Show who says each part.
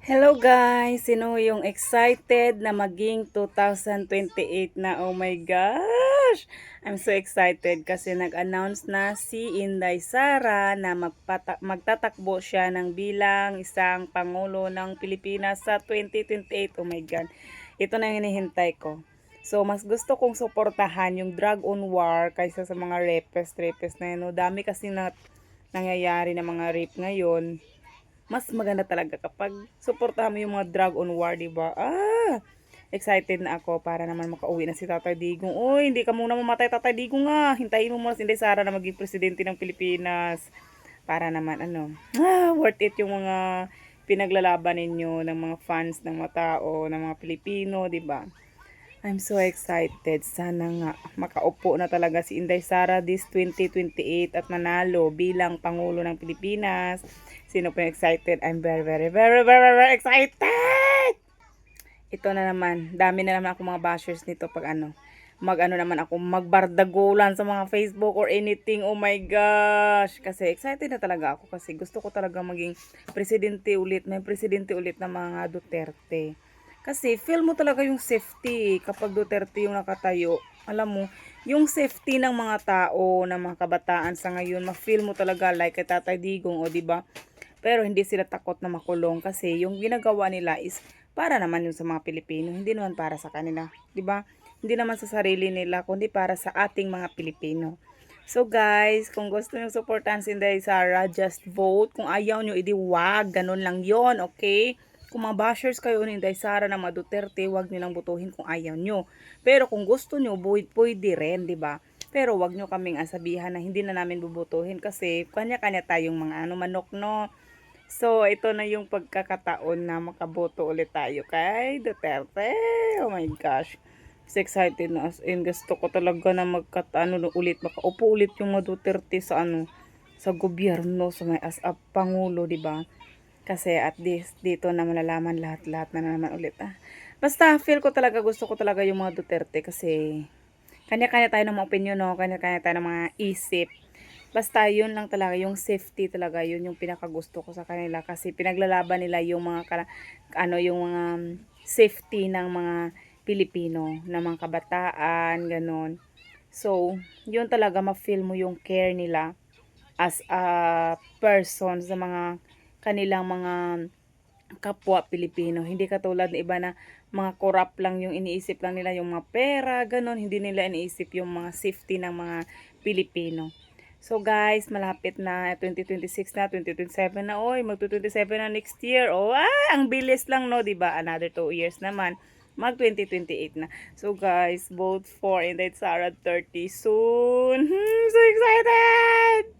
Speaker 1: Hello guys! Sino yung excited na maging 2028 na? Oh my gosh! I'm so excited kasi nag-announce na si Inday Sara na magtatakbo siya ng bilang isang Pangulo ng Pilipinas sa 2028. Oh my God! Ito na yung hinihintay ko. So, mas gusto kong suportahan yung drug on war kaysa sa mga rapist na yun. No? Dami kasi na nangyayari na mga rape ngayon. Mas maganda talaga kapag suportahan mo yung mga drug on war, diba? Excited na ako para naman makauwi na si Tatay Digong. Uy, hindi ka muna mamatay, Tatay Digong nga. Hintayin mo muna si Inday Sara na maging presidente ng Pilipinas. Para naman, worth it yung mga pinaglalaban ninyo ng mga fans ng mga tao, ng mga Pilipino, diba? I'm so excited. Sana nga makaupo na talaga si Inday Sara this 2028 at manalo bilang Pangulo ng Pilipinas. Sino po yung excited? I'm very excited! Ito na naman. Dami na naman ako mga bashers nito pag mag-ano naman ako, magbardagulan sa mga Facebook or anything. Oh my gosh! Kasi excited na talaga ako kasi gusto ko talaga maging presidente ulit. May presidente ulit na mga Duterte. Kasi feel mo talaga yung safety kapag Duterte yung nakatayo. Alam mo, yung safety ng mga tao, ng mga kabataan sa ngayon, ma-feel mo talaga like kay Tatay Digong, o di ba? Pero hindi sila takot na makulong kasi yung ginagawa nila is para naman yun sa mga Pilipino, hindi naman para sa kanila, di ba? Hindi naman sa sarili nila, kundi para sa ating mga Pilipino. So guys, kung gusto niyo suportahan si Inday Sara, just vote. Kung ayaw niyo, edi wag. Ganun lang yon, okay? Kung mga bashers kayo ni Inday Sara na mga Duterte, wag niyo lang botohin kung ayaw niyo. Pero kung gusto niyo, pwede rin, di ba? Pero wag niyo kaming asabihan na hindi na namin bubutuhin kasi kanya-kanya tayong mga manok, no? So, ito na yung pagkakataon na makaboto ulit tayo kay Duterte. Oh my gosh. So excited na as in. Gusto ko talaga na ulit, makaupo ulit yung mga Duterte sa sa gobyerno, sa may as a pangulo, di ba? Kasi at least dito na malalaman lahat-lahat na naman ulit. Basta feel ko talaga, gusto ko talaga yung mga Duterte kasi kanya-kanya tayo ng mga opinion, no? Kanya-kanya tayo ng mga isip. Basta yun lang talaga, yung safety talaga, yun yung pinakagusto ko sa kanila kasi pinaglalaban nila yung mga yung mga safety ng mga Pilipino, ng mga kabataan, ganun. So, yun talaga ma-feel mo yung care nila as a person sa mga kanilang mga kapwa Pilipino. Hindi katulad ng iba na mga corrupt lang yung iniisip lang nila, yung mga pera, ganun. Hindi nila iniisip yung mga safety ng mga Pilipino. So guys, malapit na 2026 na, 2027 na. Oy, magto-27 na next year. Oh, ang bilis lang, no, 'di ba? Another 2 years naman. Mag 2028 na. So guys, vote for Inday Sara 30 soon. So excited!